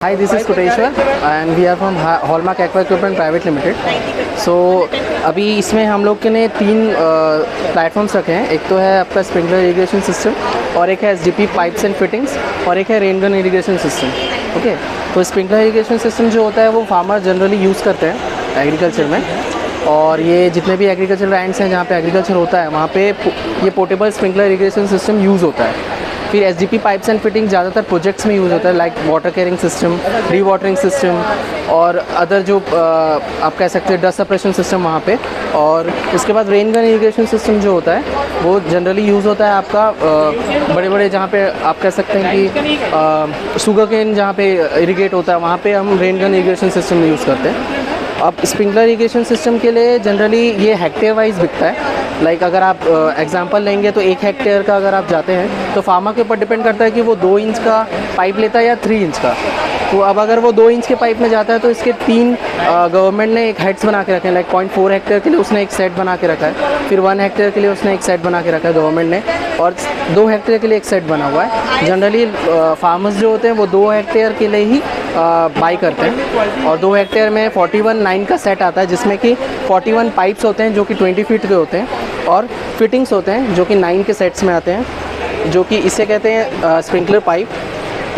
Hi, this is Koteshwar and we are from Hallmark Aqua Equipment Private Limited. So अभी इसमें हम लोग के ने तीन प्लेटफॉर्म्स रखे हैं। एक तो है आपका स्प्रिंकलर इरिगेशन सिस्टम और एक है एसडीपी पाइप्स एंड फिटिंग्स और एक है rain gun irrigation system. Okay, तो स्प्रिंकलर इरिगेशन सिस्टम जो होता है वो फार्मर जनरली यूज़ करते हैं एग्रीकल्चर में, और ये जितने भी एग्रीकल्चर लैंड्स हैं जहाँ पे एग्रीकल्चर होता है वहाँ पे ये portable sprinkler irrigation system use होता है। फिर एसडीपी पाइप्स एंड फिटिंग ज़्यादातर प्रोजेक्ट्स में यूज़ होता है, लाइक वाटर कैरिंग सिस्टम, री वाटरिंग सिस्टम और अदर जो आप कह सकते हैं डस्ट सप्रेशन सिस्टम वहाँ पे। और उसके बाद रेन गन इरिगेशन सिस्टम जो होता है वो जनरली यूज़ होता है आपका बड़े बड़े जहाँ पे आप कह सकते हैं कि शुगर केन जहाँ पे इरिगेट होता है वहाँ पे हम rain gun irrigation system use करते हैं। अब स्प्रिंकलर इरिगेशन सिस्टम के लिए जनरली ये हेक्टेयर वाइज बिकता है। लाइक अगर आप एग्जांपल लेंगे तो 1 हेक्टेयर का अगर आप जाते हैं तो फार्मर के ऊपर डिपेंड करता है कि वो 2 इंच का पाइप लेता है या 3 इंच का। तो अब अगर वो 2 इंच के पाइप में जाता है तो इसके 3 गवर्नमेंट ने एक हेड्स बना के रखे हैं। लाइक 0.4 हेक्टेयर के लिए उसने एक सेट बना के रखा है, फिर 1 हेक्टेयर के लिए उसने एक सेट बना के रखा है गवर्नमेंट ने, और 2 हेक्टेयर के लिए एक सेट बना हुआ है। जनरली फार्मर्स जो होते हैं वो 2 हेक्टेयर के लिए ही बाई करते हैं, और 2 हेक्टेयर में 41/9 का सेट आता है जिसमें कि 41 पाइप्स होते हैं जो कि 20 फीट के होते हैं, और फिटिंग्स होते हैं जो कि 9 के सेट्स में आते हैं, जो कि इसे कहते हैं स्प्रिंकलर पाइप,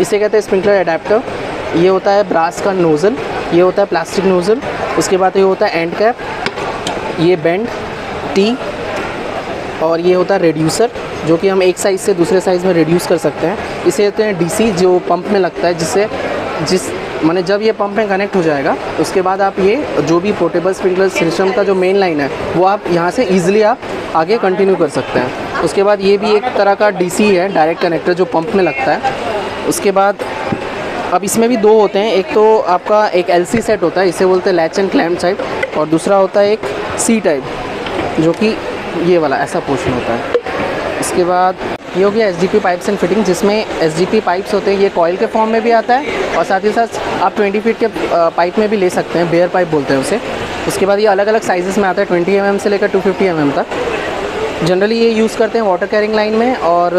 इसे कहते हैं स्प्रिंकलर एडेप्टर। ये होता है ब्रास का नोज़ल, ये होता है प्लास्टिक नोज़ल, उसके बाद ये होता है एंड कैप, ये बेंड टी, और ये होता है रेड्यूसर जो कि हम एक साइज़ से दूसरे साइज़ में रिड्यूस कर सकते हैं। इसे कहते हैं डीसी, जो पंप में लगता है, माने जब ये पंप में कनेक्ट हो जाएगा उसके बाद आप ये जो भी पोर्टेबल स्प्रिंकलर सिस्टम का जो मेन लाइन है वो आप यहाँ से ईजिली आप आगे कंटिन्यू कर सकते हैं। उसके बाद ये भी एक तरह का डीसी है, डायरेक्ट कनेक्टर, जो पंप में लगता है। उसके बाद अब इसमें भी 2 होते हैं, एक तो आपका एक एलसी सेट होता है, इसे बोलते हैं लैच एंड क्लैम्प टाइप, और दूसरा होता है एक सी टाइप जो कि ये वाला ऐसा पोर्शन होता है। इसके बाद ये हो गया एसडीपी पाइप्स एंड फिटिंग, जिसमें एसडीपी पाइप्स होते हैं, ये कॉइल के फॉर्म में भी आता है और साथ ही साथ आप 20 फीट के पाइप में भी ले सकते हैं, बेयर पाइप बोलते हैं उसे। उसके बाद ये अलग अलग साइज़ेस में आता है, 20 mm से लेकर 250 mm तक। जनरली ये यूज़ करते हैं वाटर कैरिंग लाइन में, और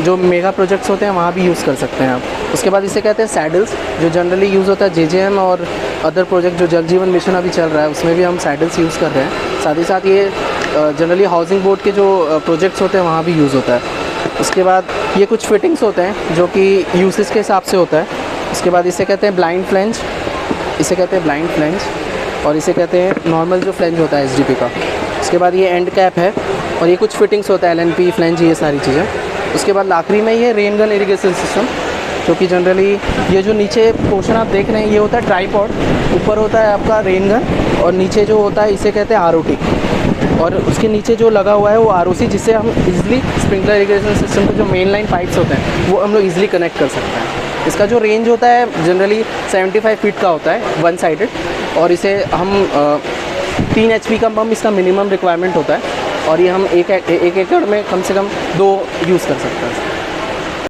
जो मेगा प्रोजेक्ट्स होते हैं वहाँ भी यूज़ कर सकते हैं आप। उसके बाद इसे कहते हैं सैडल्स, जो जनरली यूज़ होता है जेजेएम और अदर प्रोजेक्ट जो जल जीवन मिशन अभी चल रहा है उसमें भी हम सैडल्स यूज़ कर रहे हैं। साथ ही साथ ये जनरली हाउसिंग बोर्ड के जो प्रोजेक्ट्स होते हैं वहाँ भी यूज़ होता है। उसके बाद ये कुछ फिटिंग्स होते हैं जो कि यूसेज के हिसाब से होता है। उसके बाद इसे कहते हैं ब्लाइंड फ्लेंज, इसे कहते हैं ब्लाइंड फ्लेंज, और इसे कहते हैं नॉर्मल जो फ्लेंज होता है एसडीपी का। उसके बाद ये एंड कैप है, और ये कुछ फिटिंग्स होता है एलएनपी फ्लेंज, ये सारी चीज़ें। उसके बाद आखिरी में ये रेन गन इरिगेशन सिस्टम, जो कि जनरली ये जो नीचे पोर्शन आप देख रहे हैं ये होता है ट्राईपॉड, ऊपर होता है आपका रेन गन, और नीचे जो होता है इसे कहते हैं आरओटी, और उसके नीचे जो लगा हुआ है वो आरओसी, जिससे हम इजीली स्प्रिंकलर इरिगेशन सिस्टम के जो मेन लाइन पाइप्स होते हैं वो हम लोग इजीली कनेक्ट कर सकते हैं। इसका जो रेंज होता है जनरली 75 फीट का होता है, 1 साइडेड, और इसे हम 3 HP का पंप इसका मिनिमम रिक्वायरमेंट होता है, और ये हम एक एकड़ में कम से कम 2 यूज़ कर सकते हैं।